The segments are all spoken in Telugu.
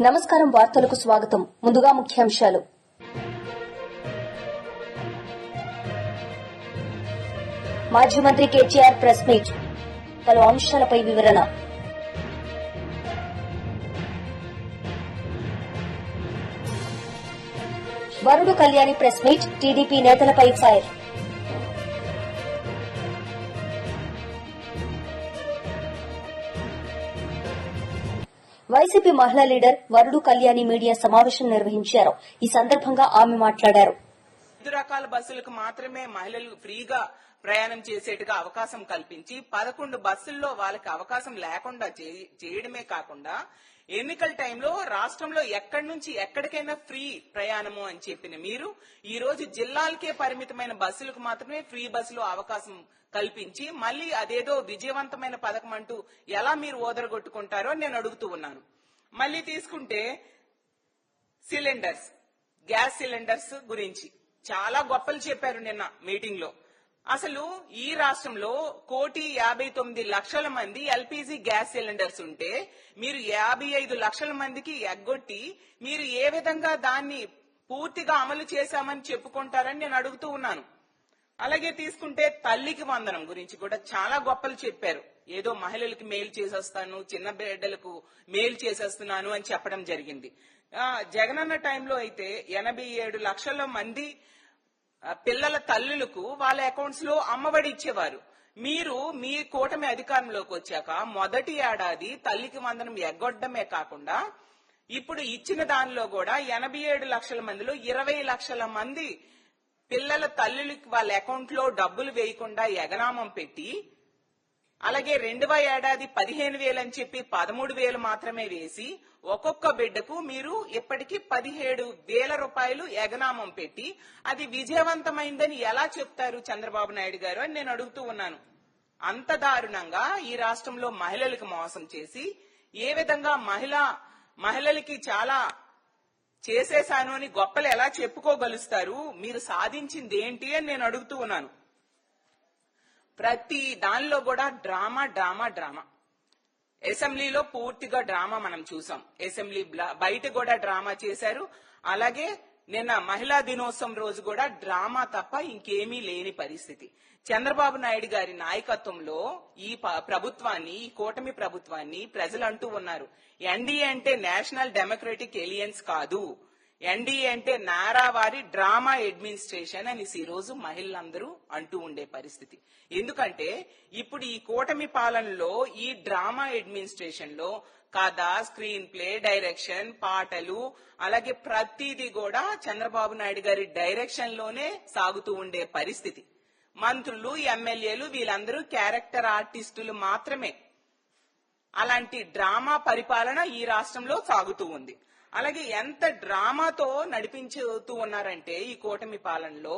నమస్కారం. వార్తలకు స్వాగతం. ముందుగా ముఖ్యాంశాలు. మాజీ మంత్రి కేటీఆర్ ప్రెస్ మీట్, పలు అంశాలపై వివరణ. వరుడు కళ్యాణి ప్రెస్ మీట్, టీడీపీ నేతలపై ఫైర్. వైసీపీ మహిళా లీడర్ వరుడు కళ్యాణి మీడియా సమావేశం నిర్వహించారు. ఈ సందర్భంగా ఆమె మాట్లాడారు. 5 రకాల బస్సులకు మాత్రమే మహిళలు ఫ్రీగా ప్రయాణం చేసేట్టుగా అవకాశం కల్పించి 11 బస్సుల్లో వాళ్ళకి అవకాశం లేకుండా చేయడమే కాకుండా ఎన్నికల టైంలో రాష్ట్రంలో ఎక్కడి నుంచి ఎక్కడికైనా ఫ్రీ ప్రయాణము అని చెప్పిన మీరు ఈ రోజు జిల్లాలకే పరిమితమైన బస్సులకు మాత్రమే ఫ్రీ బస్సులో అవకాశం కల్పించి మళ్లీ అదేదో విజయవంతమైన పథకం అంటూ ఎలా మీరు ఓదరగొట్టుకుంటారో నేను అడుగుతూ ఉన్నాను. మళ్లీ తీసుకుంటే గ్యాస్ సిలిండర్స్ గురించి చాలా గొప్పలు చెప్పారు నిన్న మీటింగ్ లో. అసలు ఈ రాష్ట్రంలో 1,59,00,000 మంది ఎల్పీజీ గ్యాస్ సిలిండర్స్ ఉంటే మీరు 55 లక్షల మందికి ఎగ్గొట్టి మీరు ఏ విధంగా దాన్ని పూర్తిగా అమలు చేశామని చెప్పుకుంటారని నేను అడుగుతూ ఉన్నాను. అలాగే తీసుకుంటే తల్లికి వందనం గురించి కూడా చాలా గొప్పలు చెప్పారు. ఏదో మహిళలకు మేలు చేసేస్తాను, చిన్న బిడ్డలకు మేలు చేసేస్తున్నాను అని చెప్పడం జరిగింది. జగనన్న టైంలో అయితే 87 లక్షల మంది పిల్లల తల్లులకు వాళ్ళ అకౌంట్స్ లో అమ్మఒడి ఇచ్చేవారు. మీరు మీ కూటమి అధికారంలోకి వచ్చాక మొదటి ఏడాది తల్లికి వందనం ఎగ్గొట్టడమే కాకుండా ఇప్పుడు ఇచ్చిన దానిలో కూడా 87 లక్షల మందిలో 20 లక్షల మంది పిల్లల తల్లులకి వాళ్ళ అకౌంట్ లో డబ్బులు వేయకుండా ఎగనామం పెట్టి, అలాగే 2వ ఏడాది 15,000 అని చెప్పి 13,000 మాత్రమే వేసి ఒక్కొక్క బిడ్డకు మీరు ఇప్పటికీ 17,000 రూపాయలు ఎగనామం పెట్టి అది విజయవంతమైందని ఎలా చెప్తారు చంద్రబాబు నాయుడు గారు అని నేను అడుగుతూ ఉన్నాను. అంత దారుణంగా ఈ రాష్ట్రంలో మహిళలకు మోసం చేసి ఏ విధంగా మహిళలకి చాలా చేసేశాను అని గొప్పలు ఎలా చెప్పుకోగలుస్తారు? మీరు సాధించింది ఏంటి అని నేను అడుగుతూ ఉన్నాను. ప్రతి దానిలో కూడా డ్రామా. అసెంబ్లీలో పూర్తిగా డ్రామా మనం చూసాం. అసెంబ్లీ బయట కూడా డ్రామా చేశారు. అలాగే నిన్న మహిళా దినోత్సవం రోజు కూడా డ్రామా తప్ప ఇంకేమీ లేని పరిస్థితి. చంద్రబాబు నాయుడు గారి నాయకత్వంలో ఈ ప్రభుత్వాన్ని, ఈ కూటమి ప్రభుత్వాన్ని ప్రజలు అంటూ ఉన్నారు, ఎన్డీఏ అంటే నేషనల్ డెమోక్రటిక్ ఎలియన్స్ కాదు, ఎన్డీఏ అంటే నారావారి డ్రామా అడ్మినిస్ట్రేషన్ అని ఈ రోజు మహిళలందరూ అంటూ ఉండే పరిస్థితి. ఎందుకంటే ఇప్పుడు ఈ కూటమి పాలనలో ఈ డ్రామా అడ్మినిస్ట్రేషన్ లో కథ, స్క్రీన్ ప్లే, డైరెక్షన్, పాటలు, అలాగే ప్రతిదీ కూడా చంద్రబాబు నాయుడు గారి డైరెక్షన్ లోనే సాగుతూ ఉండే పరిస్థితి. మంత్రులు, ఎమ్మెల్యేలు వీళ్ళందరూ క్యారెక్టర్ ఆర్టిస్టులు మాత్రమే. అలాంటి డ్రామా పరిపాలన ఈ రాష్ట్రంలో సాగుతూ ఉంది. అలాగే ఎంత డ్రామాతో నడిపించుతూ ఉన్నారంటే ఈ కూటమి పాలనలో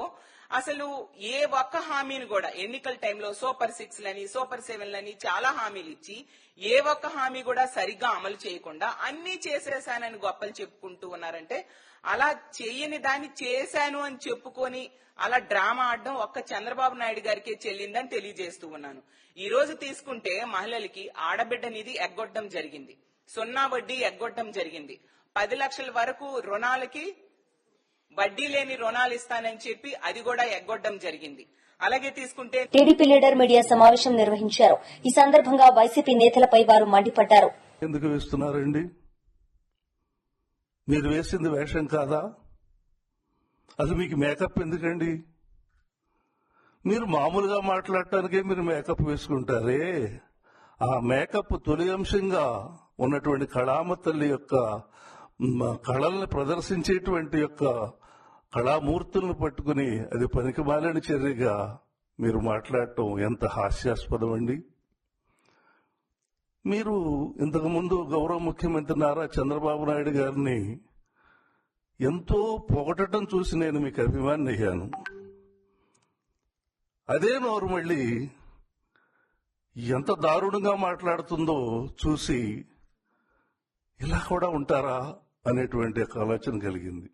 అసలు ఏ ఒక్క హామీని కూడా ఎన్నికల టైంలో సూపర్ 6లని, సూపర్ 7లని చాలా హామీలు ఇచ్చి ఏ ఒక్క హామీ కూడా సరిగ్గా అమలు చేయకుండా అన్ని చేసేశానని గొప్పలు చెప్పుకుంటూ ఉన్నారంటే అలా చేయని దాన్ని చేశాను అని చెప్పుకొని అలా డ్రామా ఆడడం ఒక్క చంద్రబాబు నాయుడు గారికే చెల్లిందని తెలియజేస్తూ ఉన్నాను. ఈ రోజు తీసుకుంటే మహిళలకి ఆడబిడ్డ నిధి ఎగ్గొట్టడం జరిగింది, 0 వడ్డీ ఎగ్గొట్టడం జరిగింది, 10 లక్షల వరకు రుణాలకి వడ్డీ లేని రుణాలు ఇస్తానని చెప్పి అది కూడా ఎగ్గొట్టడం జరిగింది. అలాగే తీసుకుంటే టీడీపీ లీడర్ మీడియా సమావేశం నిర్వహించారు. ఈ సందర్భంగా వైసీపీ నేతలపై వారు మండిపడ్డారు. ఎందుకు వేస్తున్నారండి? మీరు వేసింది వేషం కాదా? అది మీకు మేకప్ ఎందుకండి? మీరు మామూలుగా మాట్లాడటానికే మీరు మేకప్ వేసుకుంటారే, ఆ మేకప్ తొలి అంశంగా ఉన్నటువంటి కళామ తల్లి యొక్క కళల్ని ప్రదర్శించేటువంటి యొక్క కళామూర్తులను పట్టుకుని అది పనికిమాలిన చర్యగా మీరు మాట్లాడటం ఎంత హాస్యాస్పదం అండి. మీరు ఇంతకుముందు గౌరవ ముఖ్యమంత్రి నారా చంద్రబాబు నాయుడు గారిని ఎంతో పొగటం చూసి నేను మీకు అభిమాని అయ్యాను. అదే నోరు మళ్ళీ ఎంత దారుణంగా మాట్లాడుతుందో చూసి ఇలా కూడా ఉంటారా అనేటువంటి ఆలోచన కలిగింది.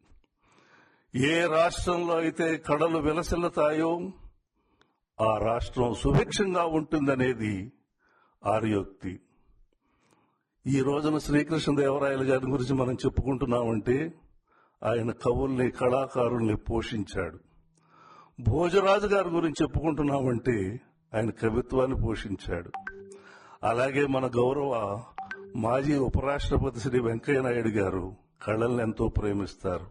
ఏ రాష్ట్రంలో అయితే కళలు విలసిల్లుతాయో ఆ రాష్ట్రం సుభిక్షంగా ఉంటుందనేది ఆర్యోక్తి. ఈ రోజున శ్రీకృష్ణదేవరాయలు గారి గురించి మనం చెప్పుకుంటున్నామంటే ఆయన కవుల్ని కళాకారుల్ని పోషించాడు. భోజరాజు గారి గురించి చెప్పుకుంటున్నామంటే ఆయన కవిత్వాన్ని పోషించాడు. అలాగే మన గౌరవ మాజీ ఉపరాష్ట్రపతి శ్రీ వెంకయ్య నాయుడు గారు కళల్ని ఎంతో ప్రేమిస్తారు.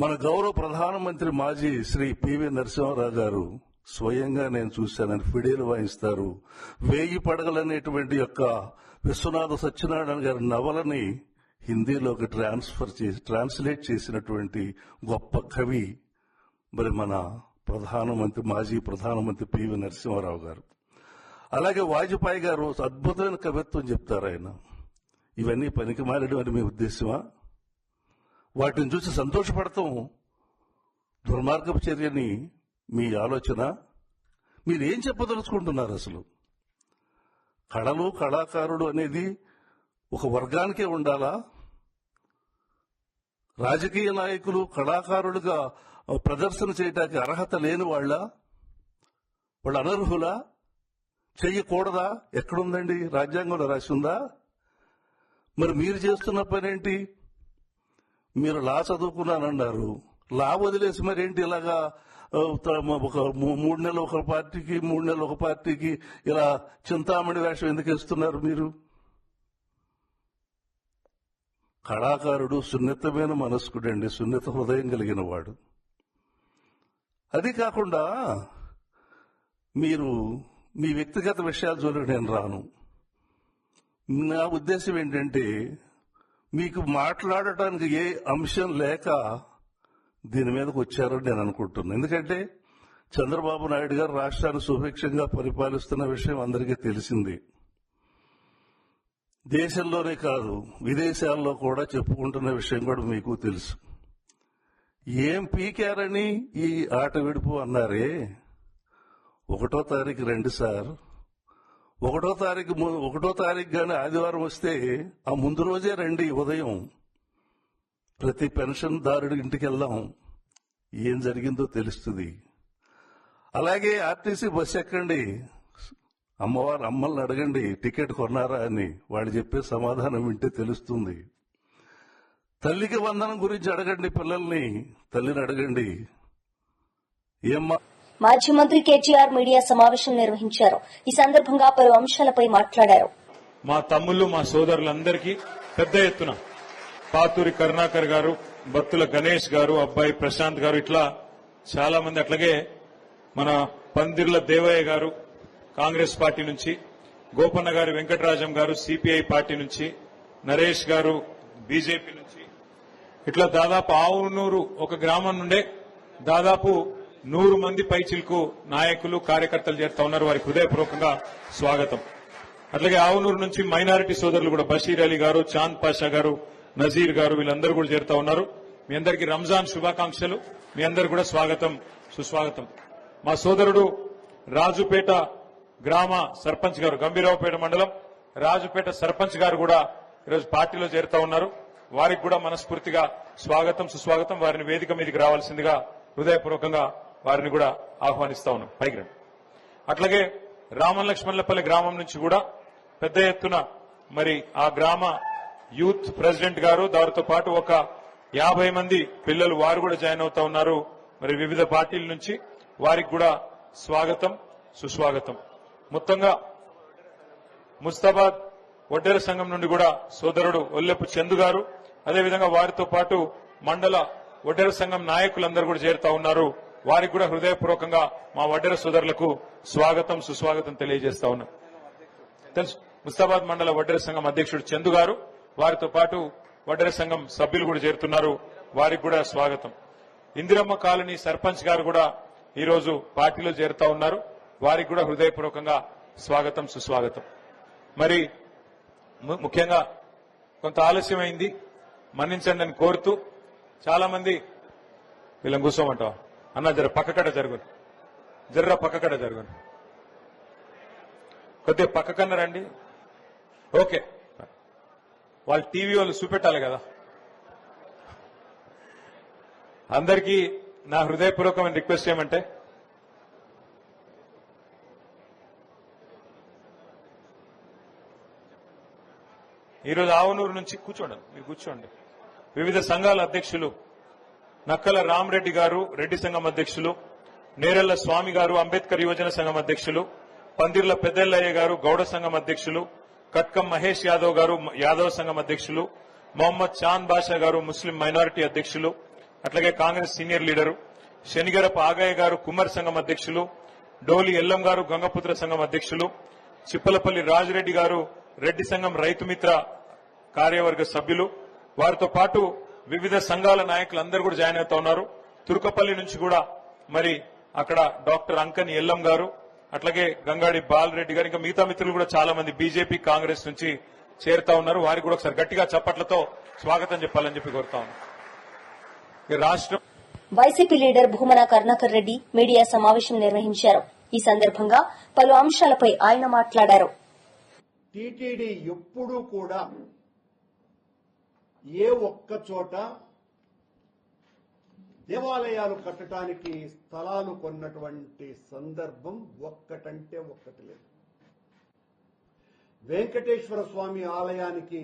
మన గౌరవ ప్రధానమంత్రి మాజీ శ్రీ పివి నరసింహారావు గారు స్వయంగా నేను చూశానని ఫిడేలు వాయిస్తారు. 1000 పడగలనేటువంటి యొక్క విశ్వనాథ సత్యనారాయణ గారి నవలని హిందీలోకి ట్రాన్స్లేట్ చేసినటువంటి గొప్ప కవి మరి మన మాజీ ప్రధానమంత్రి పివి నరసింహారావు గారు. అలాగే వాజ్పేయి గారు అద్భుతమైన కవిత్వం చెప్తారు ఆయన. ఇవన్నీ పనికి మారడం అని మీ ఉద్దేశమా? వాటిని చూసి సంతోషపడతాం దుర్మార్గపు చర్యని మీ ఆలోచన? మీరేం చెప్పదలుచుకుంటున్నారు అసలు? కళలు కళాకారుడు అనేది ఒక వర్గానికే ఉండాలా? రాజకీయ నాయకులు కళాకారులుగా ప్రదర్శన చేయడానికి అర్హత లేని వాళ్ళు అనర్హులా? చెయ్యకూడదా? ఎక్కడుందండి? రాజ్యాంగంలో రాసి ఉందా? మరి మీరు చేస్తున్న పనేంటి? మీరు లా చదువుకున్నానన్నారు, లా వదిలేసి మరేంటి ఇలాగా ఒక 3 నెలలు ఒక పార్టీకి 3 నెలలు ఒక పార్టీకి ఇలా చింతామణి వేషం ఎందుకు వేస్తున్నారు మీరు? కళాకారుడు సున్నితమైన మనస్కుడండి, సున్నిత హృదయం కలిగిన వాడు. అది కాకుండా మీరు మీ వ్యక్తిగత విషయాల జోలికి నేను రాను. నా ఉద్దేశం ఏంటంటే మీకు మాట్లాడటానికి ఏ అంశం లేక దీని మీదకి వచ్చారని నేను అనుకుంటున్నాను. ఎందుకంటే చంద్రబాబు నాయుడు గారు రాష్ట్రాన్ని సుభిక్షంగా పరిపాలిస్తున్న విషయం అందరికీ తెలిసింది. దేశంలోనే కాదు విదేశాల్లో కూడా చెప్పుకుంటున్న విషయం కూడా మీకు తెలుసు. ఏం పీకారని ఈ ఆట విడుపు అన్నారే. 1వ తారీఖు రండి సార్. 1వ తారీఖు గాని ఆదివారం వస్తే ఆ ముందు రోజే రండి ఉదయం. ప్రతి పెన్షన్ దారుడి ఇంటికి వెళ్దాం, ఏం జరిగిందో తెలుస్తుంది. అలాగే ఆర్టీసీ బస్సు ఎక్కండి, అమ్మల్ని అడగండి టికెట్ కొన్నారా అని. వాళ్ళు చెప్పే సమాధానం వింటే తెలుస్తుంది. తల్లికి వందనం గురించి అడగండి, పిల్లల్ని తల్లిని అడగండి. ఏమ్మా? మాజీ మంత్రి కేటీఆర్ మీడియా సమావేశం నిర్వహించారు. ఈ సందర్భంగా పలు అంశాలపై మాట్లాడారు. మా తమ్ముళ్లు మా సోదరులందరికీ పెద్ద ఎత్తున పాతూరి కరుణాకర్ గారు, బత్తుల గణేష్ గారు, అబ్బాయి ప్రశాంత్ గారు, ఇట్లా చాలా మంది, అట్లాగే మన పందిర్ల దేవయ్య గారు కాంగ్రెస్ పార్టీ నుంచి, గోపన్న గారు, వెంకటరాజం గారు సిపిఐ పార్టీ నుంచి, నరేష్ గారు బీజేపీ నుంచి, ఇట్లా దాదాపు ఆవునూరు ఒక గ్రామం నుండే దాదాపు 100 మంది పైచిలకు నాయకులు కార్యకర్తలు చేరుతా ఉన్నారు. వారికి హృదయపూర్వకంగా స్వాగతం. అట్లాగే ఆవునూరు నుంచి మైనారిటీ సోదరులు కూడా బషీర్ అలీ గారు, చాంద్ పాషా గారు, నజీర్ గారు, వీళ్ళందరూ కూడా చేరుతా ఉన్నారు. మీ అందరికీ రంజాన్ శుభాకాంక్షలు. మీ అందరు కూడా స్వాగతం, సుస్వాగతం. మా సోదరుడు రాజుపేట గ్రామ సర్పంచ్ గారు, గంభీరావుపేట మండలం రాజుపేట సర్పంచ్ గారు కూడా ఈరోజు పార్టీలో చేరుతా ఉన్నారు. వారికి కూడా మనస్ఫూర్తిగా స్వాగతం, సుస్వాగతం. వారిని వేదిక మీదకి రావాల్సిందిగా హృదయపూర్వకంగా వారిని కూడా ఆహ్వానిస్తా ఉన్నాం. పైకి రండి. అట్లాగే రామలక్ష్మణులపల్లి గ్రామం నుంచి కూడా పెద్ద ఎత్తున మరి ఆ గ్రామ యూత్ ప్రెసిడెంట్ గారు, దారితో పాటు ఒక 50 మంది పిల్లలు వారు కూడా జాయిన్ అవుతా ఉన్నారు. మరి వివిధ పార్టీల నుంచి వారికి కూడా స్వాగతం, సుస్వాగతం. మొత్తంగా ముస్తాబాద్ వడ్డెర సంఘం నుండి కూడా సోదరుడు ఒల్లెపు చందు గారు, అదేవిధంగా వారితో పాటు మండల వడ్డెర సంఘం నాయకులందరూ కూడా చేరుతా ఉన్నారు. వారికి కూడా హృదయపూర్వకంగా మా వడ్డెర సోదరులకు స్వాగతం, సుస్వాగతం తెలియజేస్తా ఉన్నాం. తెలుసు, ముస్తాబాద్ మండల వడ్డెర సంఘం అధ్యక్షుడు చందు గారు, వారితో పాటు వడ్డెర సంఘం సభ్యులు కూడా చేరుతున్నారు. వారికి కూడా స్వాగతం. ఇందిరమ్మ కాలనీ సర్పంచ్ గారు కూడా ఈరోజు పార్టీలో చేరుతా ఉన్నారు. వారికి కూడా హృదయపూర్వకంగా స్వాగతం, సుస్వాగతం. మరి ముఖ్యంగా కొంత ఆలస్యమైంది, మన్నించండి అని కోరుతూ చాలా మంది వీళ్ళని కూర్చోమంటావా అన్న, జర పక్కకడ జరుగును, జర్ర పక్కకడ జరుగును, కొద్దిగా పక్కకన్నా రండి. ఓకే, వాళ్ళు టీవీ వాళ్ళు చూపెట్టాలి కదా. అందరికీ నా హృదయపూర్వకమైన రిక్వెస్ట్ ఏమంటే, ఈరోజు ఆవనూరు నుంచి కూర్చోండి, మీరు కూర్చోండి. వివిధ సంఘాల అధ్యక్షులు నక్కల రామరెడ్డి గారు రెడ్డి సంఘం అధ్యక్షులు, నేరెళ్ల స్వామి గారు అంబేద్కర్ యువజన సంఘం అధ్యక్షులు, పందిర్ల పెద్దెల్లయ్య గారు గౌడ సంఘం అధ్యక్షులు, కట్కం మహేష్ యాదవ్ గారు యాదవ్ సంఘం అధ్యక్షులు, మొహమ్మద్ చాంద్ బాషా గారు ముస్లిం మైనారిటీ అధ్యక్షులు, అట్లాగే కాంగ్రెస్ సీనియర్ లీడరు, శనిగరపు ఆగయ్య గారు కుమ్మర్ సంఘం అధ్యక్షులు, డోలి ఎల్లం గారు గంగపుత్ర సంఘం అధ్యక్షులు, చిప్పలపల్లి రాజిరెడ్డి గారు రెడ్డి సంఘం రైతు మిత్ర కార్యవర్గ సభ్యులు, వారితో పాటు వివిధ సంఘాల నాయకులందరూ కూడా జాయిన్ అవుతా ఉన్నారు. తుర్కపల్లి నుంచి కూడా మరి అక్కడ డాక్టర్ అంకని ఎల్లం గారు, అట్లాగే గంగాడి బాలరెడ్డి గారు, ఇంకా మిగతా మిత్రులు కూడా చాలా మంది బీజేపీ కాంగ్రెస్ నుంచి చేరుతా ఉన్నారు. వారికి కూడా ఒకసారి గట్టిగా చప్పట్లతో స్వాగతం చెప్పాలని చెప్పి కోరుతా ఉన్నాను. ఈ రాష్ట్రం YCP leader Bhumana Karunakar Reddy media సమావేశం నిర్వహించారు. ఈ సందర్భంగా పలు అంశాలపై ఆయన మాట్లాడారు. టీటీడీ ఎప్పుడూ కూడా ఏ ఒక్క చోట దేవాలయాలు కట్టడానికి స్థలాలు కొన్నటువంటి సందర్భం ఒక్కటంటే ఒక్కటి లేదు. వెంకటేశ్వర స్వామి ఆలయానికి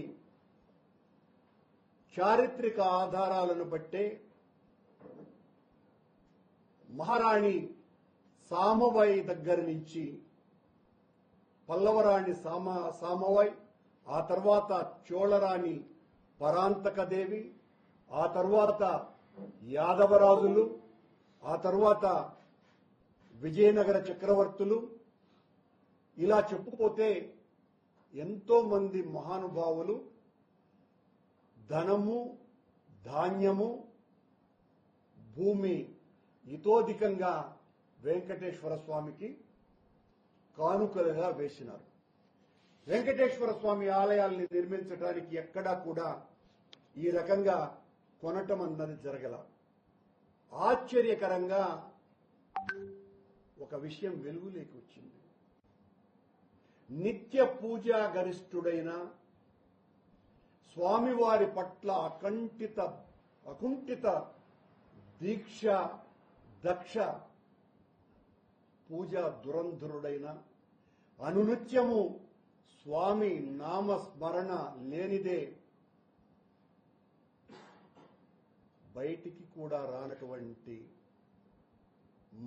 చారిత్రక ఆధారాలను బట్టే మహారాణి సామవాయి దగ్గర నుంచి పల్లవరాణి సామవాయి, ఆ తర్వాత చోళరాణి పరాంతకదేవి, ఆ తర్వాత యాదవరాజులు, ఆ తర్వాత విజయనగర చక్రవర్తులు, ఇలా చెప్పుకోతే ఎంతో మంది మహానుభావులు ధనము, ధాన్యము, భూమి ఇతోధికంగా వెంకటేశ్వర స్వామికి కానుకలుగా వేసినారు. వెంకటేశ్వర స్వామి ఆలయాల్ని నిర్మించడానికి ఎక్కడా కూడా ఈ రకంగా కొనటం అన్నది జరగల. ఆశ్చర్యకరంగా ఒక విషయం వెలుగులోకి వచ్చింది. నిత్య పూజా గరిష్ఠుడైన స్వామివారి పట్ల అకుంఠిత దీక్ష దక్ష పూజా దురంధరుడైన, అనునిత్యము స్వామి నామస్మరణ లేనిదే బయటికి కూడా రానటువంటి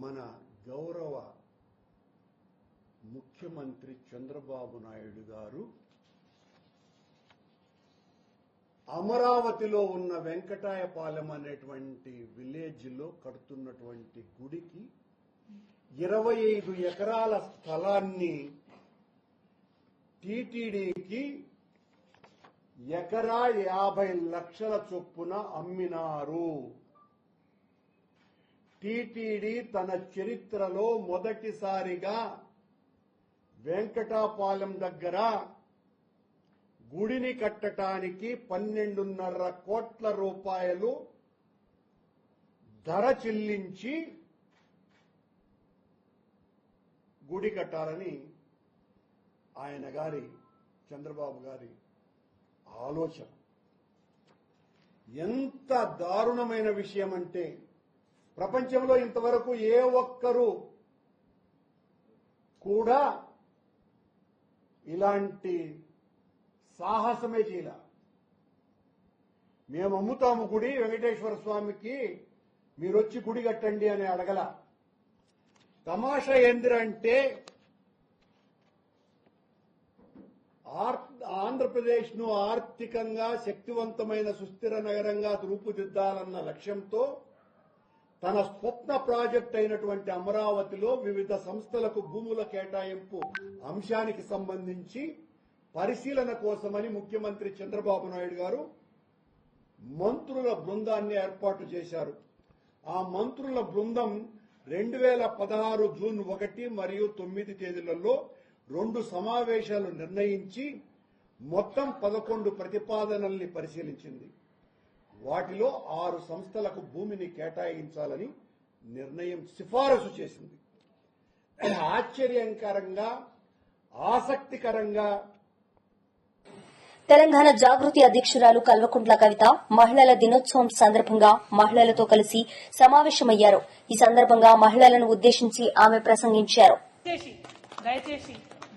మన గౌరవ ముఖ్యమంత్రి చంద్రబాబు నాయుడు గారు అమరావతిలో ఉన్న వెంకటాయపాలెం అనేటువంటి విలేజ్ లో కడుతున్నటువంటి గుడికి 25 ఎకరాల స్థలాన్ని టీటీడీకి ఎకరా 50 లక్షల చొప్పున అమ్మినారు. టీటీడీ తన చరిత్రలో మొదటిసారిగా వెంకటాపాలెం దగ్గర గుడిని కట్టడానికి 12.5 కోట్ల రూపాయలు ధర చెల్లించి గుడి కట్టాలని ఆయన గారి చంద్రబాబు గారి ఆలోచన. ఎంత దారుణమైన విషయం అంటే ప్రపంచంలో ఇంతవరకు ఏ ఒక్కరూ కూడా ఇలాంటి సాహసమే చేయాల. మేము అమ్ముతాము గుడి వెంకటేశ్వర స్వామికి, మీరొచ్చి గుడి కట్టండి అని అడగల. తమాషా ఏందిరంటే ఆంధ్రప్రదేశ్ ను ఆర్థికంగా శక్తివంతమైన సుస్థిర నగరంగా రూపుదిద్దాలన్న లక్ష్యంతో తన స్వప్న ప్రాజెక్ట్ అయినటువంటి అమరావతిలో వివిధ సంస్థలకు భూముల కేటాయింపు అంశానికి సంబంధించి పరిశీలన కోసమని ముఖ్యమంత్రి చంద్రబాబు నాయుడు గారు మంత్రుల బృందాన్ని ఏర్పాటు చేశారు. ఆ మంత్రుల బృందం 2016 జూన్ 1 మరియు 9 తేదీలలో 2 సమావేశాలు నిర్ణయించి మొత్తం 11 ప్రతిపాదనల్ని పరిశీలించింది. వాటిలో 6 సంస్థలకు భూమిని కేటాయించాలని సిఫారసు చేసింది. ఆశ్చర్యకరంగా, ఆసక్తికరంగా తెలంగాణ జాగృతి అధ్యక్షురాలు కల్వకుంట్ల కవిత మహిళల దినోత్సవం సందర్భంగా మహిళలతో కలిసి సమావేశమయ్యారు. ఈ సందర్భంగా మహిళలను ఉద్దేశించి ఆమె ప్రసంగించారు. దయచేసి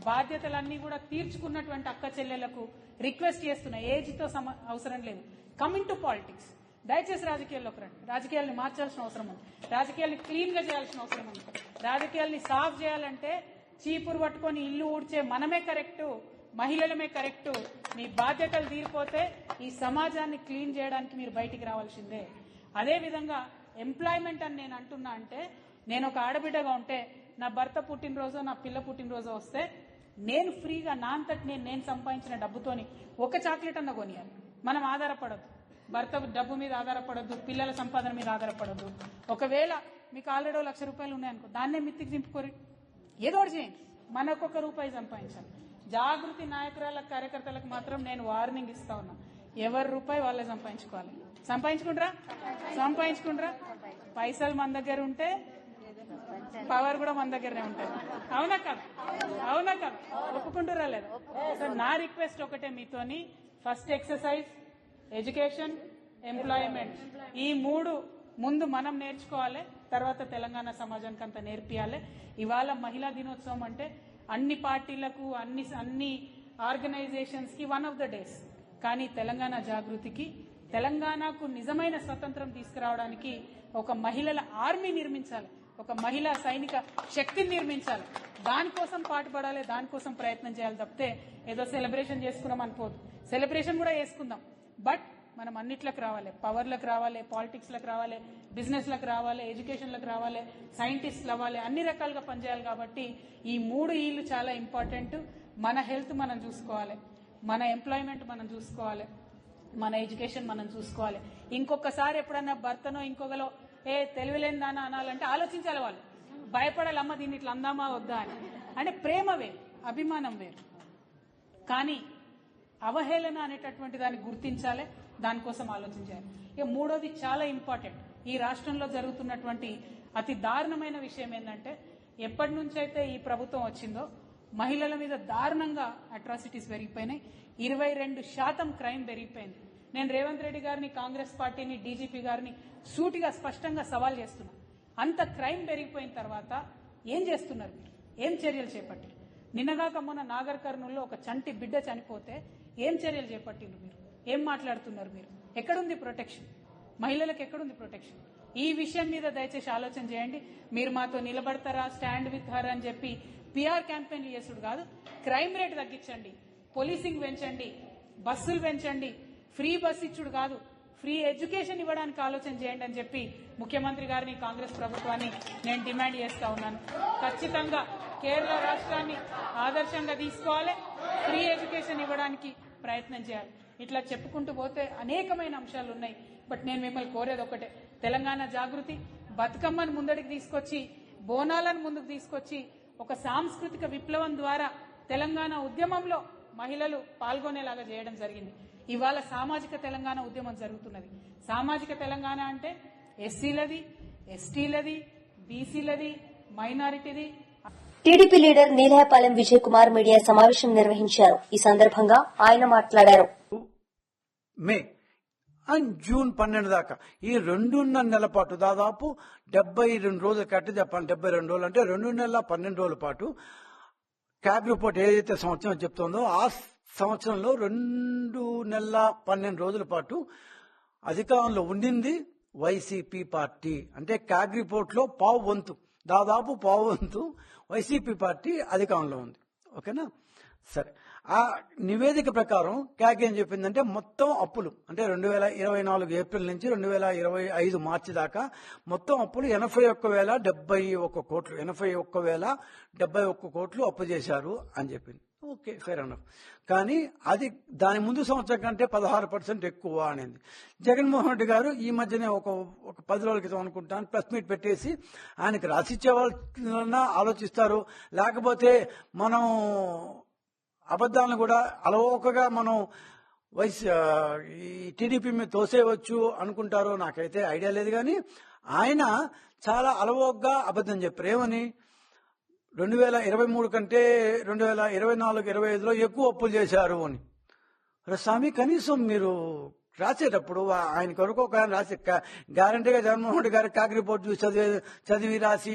బాధ్యతలన్నీ కూడా తీర్చుకున్నటువంటి అక్క చెల్లెలకు రిక్వెస్ట్ చేస్తున్నా, ఏజ్తో అవసరం లేదు, కమింగ్ టు పాలిటిక్స్. దయచేసి రాజకీయాల్లోకి రండి. రాజకీయాల్ని మార్చాల్సిన అవసరం ఉంది, రాజకీయాల్ని క్లీన్ గా చేయాల్సిన అవసరం ఉంది. రాజకీయాల్ని సాఫ్ చేయాలంటే చీపురు పట్టుకొని ఇల్లు ఊడ్చే మనమే కరెక్టు, మహిళలమే కరెక్టు. మీ బాధ్యతలు తీరిపోతే ఈ సమాజాన్ని క్లీన్ చేయడానికి మీరు బయటికి రావాల్సిందే. అదేవిధంగా ఎంప్లాయ్మెంట్ అని నేను అంటున్నా అంటే, నేను ఒక ఆడబిడ్డగా ఉంటే నా భర్త పుట్టినరోజు నా పిల్ల పుట్టినరోజు వస్తే నేను ఫ్రీగా నా అంతటి నేను సంపాదించిన డబ్బుతోని ఒక చాక్లెట్ అన్న కొనియాలి. మనం ఆధారపడద్దు, భర్త డబ్బు మీద ఆధారపడద్దు, పిల్లల సంపాదన మీద ఆధారపడద్దు. ఒకవేళ మీకు ఆల్రెడీ ₹1,00,000 ఉన్నాయనుకో, దాన్నే మిత్తికి దింపుకోరి, ఏదో ఒకటి చేయండి, మనకు ₹1 సంపాదించాలి. జాగృతి నాయకురాల కార్యకర్తలకు మాత్రం నేను వార్నింగ్ ఇస్తా ఉన్నా, ఎవరి రూపాయి వాళ్ళే సంపాదించుకోవాలి. సంపాదించుకుంటారా పైసలు మన దగ్గర ఉంటే పవర్ కూడా మన దగ్గరనే ఉంటుంది. అవునా కదా? ఒప్పుకుంటారా లేదా? సో నా రిక్వెస్ట్ ఒకటే మీతోని, ఫస్ట్ ఎక్సర్సైజ్, ఎడ్యుకేషన్, ఎంప్లాయ్మెంట్, ఈ 3 ముందు మనం నేర్చుకోవాలి, తర్వాత తెలంగాణ సమాజానికి అంతా నేర్పియాలి. ఇవాళ మహిళా దినోత్సవం అంటే అన్ని పార్టీలకు అన్ని ఆర్గనైజేషన్స్ కి వన్ ఆఫ్ ద డేస్. కానీ తెలంగాణ జాగృతికి, తెలంగాణకు నిజమైన స్వతంత్రం తీసుకురావడానికి ఒక మహిళల ఆర్మీ నిర్మించాలి, ఒక మహిళా సైనిక శక్తిని నిర్మించాలి. దానికోసం పాటుపడాలి, దానికోసం ప్రయత్నం చేయాలి తప్పితే ఏదో సెలబ్రేషన్ చేసుకున్నాం అనుకోదు. సెలబ్రేషన్ కూడా చేసుకుందాం, బట్ మనం అన్నిట్లకు రావాలి, పవర్లకు రావాలి, పాలిటిక్స్లకు రావాలి, బిజినెస్లకు రావాలి, ఎడ్యుకేషన్లకు రావాలి, సైంటిస్టులు అవ్వాలి, అన్ని రకాలుగా పనిచేయాలి. కాబట్టి ఈ 3 ఈలు చాలా ఇంపార్టెంట్. మన హెల్త్ మనం చూసుకోవాలి, మన ఎంప్లాయ్మెంట్ మనం చూసుకోవాలి, మన ఎడ్యుకేషన్ మనం చూసుకోవాలి. ఇంకొకసారి ఎప్పుడన్నా భర్తనో ఇంకొకలో తెలివిలేని దానా అనాలంటే ఆలోచించాలి, వాళ్ళు భయపడాలి, అమ్మ దీన్ని ఇట్లా అందామా వద్దా అని. అంటే ప్రేమ వేరు, అభిమానం వేరు, కానీ అవహేళన అనేటటువంటి దాన్ని గుర్తించాలి, దానికోసం ఆలోచించాలి. ఇక 3వది చాలా ఇంపార్టెంట్. ఈ రాష్ట్రంలో జరుగుతున్నటువంటి అతి దారుణమైన విషయం ఏంటంటే, ఎప్పటి నుంచైతే ఈ ప్రభుత్వం వచ్చిందో మహిళల మీద దారుణంగా అట్రాసిటీస్ పెరిగిపోయినాయి, 22% క్రైమ్ పెరిగిపోయింది. నేను రేవంత్ రెడ్డి గారిని, కాంగ్రెస్ పార్టీని, డీజీపీ గారిని సూటిగా స్పష్టంగా సవాల్ చేస్తున్నా. అంత క్రైమ్ పెరిగిపోయిన తర్వాత ఏం చేస్తున్నారు మీరు? ఏం చర్యలు చేపట్టారు? నిన్నగాక మొన్న నాగర్ కర్నూలులో ఒక చంటి బిడ్డ చనిపోతే ఏం చర్యలు చేపట్టిండ్రు మీరు? ఏం మాట్లాడుతున్నారు మీరు? ఎక్కడుంది ప్రొటెక్షన్? మహిళలకు ఎక్కడుంది ప్రొటెక్షన్? ఈ విషయం మీద దయచేసి ఆలోచన చేయండి. మీరు మాతో నిలబడతారా, స్టాండ్ విత్ హర్ అని చెప్పి పిఆర్ క్యాంపెయిన్లు చేసుడు కాదు, క్రైమ్ రేట్ తగ్గించండి, పోలీసింగ్ పెంచండి, బస్సులు పెంచండి, ఫ్రీ బస్ ఇచ్చుడు కాదు, ఫ్రీ ఎడ్యుకేషన్ ఇవ్వడానికి ఆలోచన చేయండి అని చెప్పి ముఖ్యమంత్రి గారిని, కాంగ్రెస్ ప్రభుత్వాన్ని నేను డిమాండ్ చేస్తా ఉన్నాను. ఖచ్చితంగా కేరళ రాష్ట్రాన్ని ఆదర్శంగా తీసుకోవాలి, ఫ్రీ ఎడ్యుకేషన్ ఇవ్వడానికి ప్రయత్నం చేయాలి. ఇట్లా చెప్పుకుంటూ పోతే అనేకమైన అంశాలు ఉన్నాయి. బట్ నేను మిమ్మల్ని కోరేది ఒకటే, తెలంగాణ జాగృతి బతుకమ్మను ముందడికి తీసుకొచ్చి, బోనాలను ముందుకు తీసుకొచ్చి, ఒక సాంస్కృతిక విప్లవం ద్వారా తెలంగాణ ఉద్యమంలో మహిళలు పాల్గొనేలాగా చేయడం జరిగింది. ఇవాళ సామాజిక తెలంగాణ ఉద్యమం జరుగుతున్నది. సామాజిక తెలంగాణ అంటే ఎస్సీలది, ఎస్టీలది, బీసీలది, మైనారిటీది. TDP leader Neelayapalem Vijay Kumar media సమావేశం నిర్వహించారు. ఈ సందర్భంగా ఆయన మాట్లాడారు. మే అండ్ జూన్ 12 దాకా ఈ 2.5 నెలల పాటు దాదాపు 72 రోజులు కట్టి చెప్పాలి. 72 రోజులు అంటే 2 నెలల 12 రోజుల పాటు క్యాబ్ రిపోర్ట్ ఏదైతే సంవత్సరం చెప్తుందో ఆ సంవత్సరంలో 2 నెలల 12 రోజుల పాటు అధికారంలో ఉండింది వైసీపీ పార్టీ. అంటే క్యాబ్ రిపోర్ట్ లో దాదాపు పావు వంతు వైసీపీ పార్టీ అధికారంలో ఉంది. ఓకేనా? సరే, ఆ నివేదిక ప్రకారం క్యాగ్ ఏం చెప్పిందంటే మొత్తం అప్పులు అంటే 2024 ఏప్రిల్ నుంచి 2025 మార్చి దాకా మొత్తం అప్పులు 81,071 కోట్లు, 81,071 కోట్లు అప్పు చేశారు అని చెప్పింది. Okay, fair enough. కానీ అది దాని ముందు సంవత్సరం కంటే 16% ఎక్కువ అనేది. జగన్మోహన్ రెడ్డి గారు ఈ మధ్యనే ఒక 10 రోజుల క్రితం అనుకుంటాను ప్రెస్ మీట్ పెట్టేసి ఆయనకి రాసిచ్చే వాళ్ళన్నా ఆలోచిస్తారు, లేకపోతే మనం అబద్ధాలను కూడా అలవోకగా మనం ఈ టీడీపీ మీద తోసేయవచ్చు అనుకుంటారో నాకైతే ఐడియా లేదు. కానీ ఆయన చాలా అలవోకగా అబద్ధం చెప్పారు. ఏమని? 2023 కంటే 2024-25లో ఎక్కువ అప్పులు చేశారు అని. స్వామి, కనీసం మీరు రాసేటప్పుడు ఆయన కొరకు ఒక ఆయన రాసి గ్యారంటీగా జగన్మోహన్ రెడ్డి గారి కాగ్ రిపోర్ట్ చూసి చదివి రాసి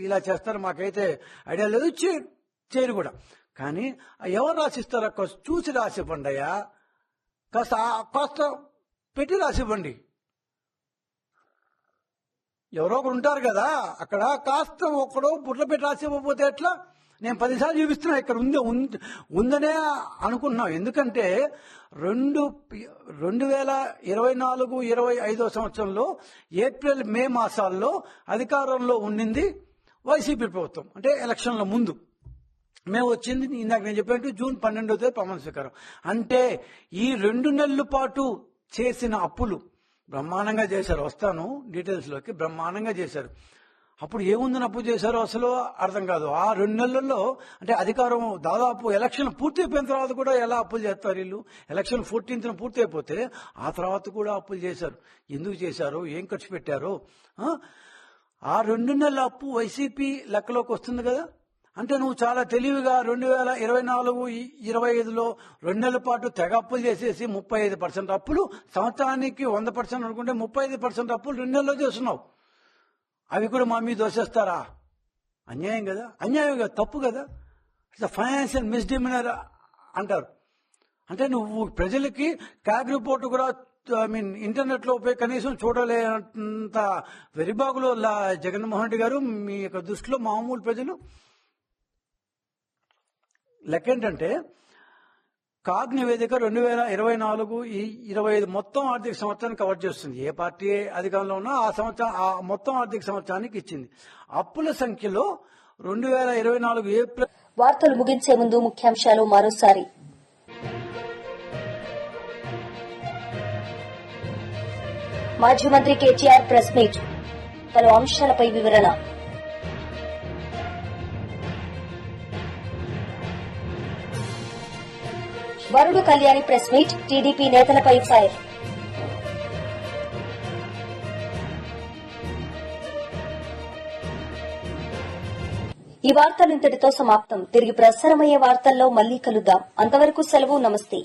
ఇలా చేస్తారు మాకైతే ఐడియా లేదు, చేయరు కూడా. కానీ ఎవరు రాసిస్తారో చూసి రాసివ్వండి అయ్యా, కాస్త పెట్టి రాసివ్వండి. ఎవరో ఒకరు ఉంటారు కదా అక్కడ, కాస్త ఒకడో బుట్ల పెట్టి రాసివ్వకపోతే ఎట్లా? నేను 10 సార్లు చూపిస్తున్నా, ఇక్కడ ఉందనే అనుకుంటున్నాం. ఎందుకంటే 2024-25 సంవత్సరంలో ఏప్రిల్ మే మాసాల్లో అధికారంలో ఉండింది వైసీపీ ప్రభుత్వం, అంటే ఎలక్షన్ల ముందు. మేము వచ్చింది ఇందాక నేను చెప్పినట్టు జూన్ 12వ తేదీ ప్రమాణ స్వీకారం. అంటే ఈ 2 నెలల పాటు చేసిన అప్పులు బ్రహ్మాండంగా చేశారు. వస్తాను డీటెయిల్స్ లోకి. బ్రహ్మాండంగా చేశారు. అప్పుడు ఏముందని అప్పు చేశారో అసలు అర్థం కాదు. ఆ 2 నెలల్లో అంటే అధికారం దాదాపు ఎలక్షన్ పూర్తి అయిపోయిన తర్వాత కూడా ఎలా అప్పులు చేస్తారు వీళ్ళు? ఎలక్షన్ 14th పూర్తి అయిపోతే ఆ తర్వాత కూడా అప్పులు చేశారు. ఎందుకు చేశారు, ఏం ఖర్చు పెట్టారు? ఆ 2 నెలల అప్పు వైసీపీ లెక్కలోకి వస్తుంది కదా. అంటే నువ్వు చాలా తెలివిగా 2024-25లో 2 నెలల పాటు తెగ అప్పులు చేసేసి 35% అప్పులు, సంవత్సరానికి 100% అనుకుంటే 35% అప్పులు 2 నెలల్లో చేస్తున్నావు. అవి కూడా మా మీద దోషేస్తారా? అన్యాయం కదా, అన్యాయం కదా, తప్పు కదా. ఇట్స్ ఫైనాన్షియల్ మిస్డిమినర్ అంటారు. అంటే నువ్వు ప్రజలకి క్యాగ్ రిపోర్ట్ కూడా ఇంటర్నెట్ లో పోయి కనీసం చూడలేనంత వెరిబాగులో జగన్మోహన్ రెడ్డి గారు మీ యొక్క దృష్టిలో మామూలు ప్రజలు. లెక్క ఏంటంటే కాగ్ నివేదిక 2024-25 మొత్తం ఆర్థిక సంవత్సరాన్ని కవర్ చేస్తుంది. ఏ పార్టీ అధికారంలో ఉన్నా ఆ సంవత్సరం ఆ మొత్తం ఆర్థిక సంవత్సరానికి ఇచ్చింది. అప్పుల సంఖ్యలో 2024 ఏప్రిల్. వార్తలు ముగించే ముందు ముఖ్యాంశాలు మరోసారి. మాజీ మంత్రి కేటీఆర్ ప్రెస్ మీట్, పలు అంశాలపై వివరణ. వరుడు కళ్యాణి ప్రెస్ మీట్, టీడీపీ నేతలపై ఫైర్. ఈ వార్తలు ఇంతటితో సమాప్తం. తిరిగి ప్రసారమయ్యే వార్తల్లో మళ్లీ కలుద్దాం. అంతవరకు సెలవు, నమస్తే.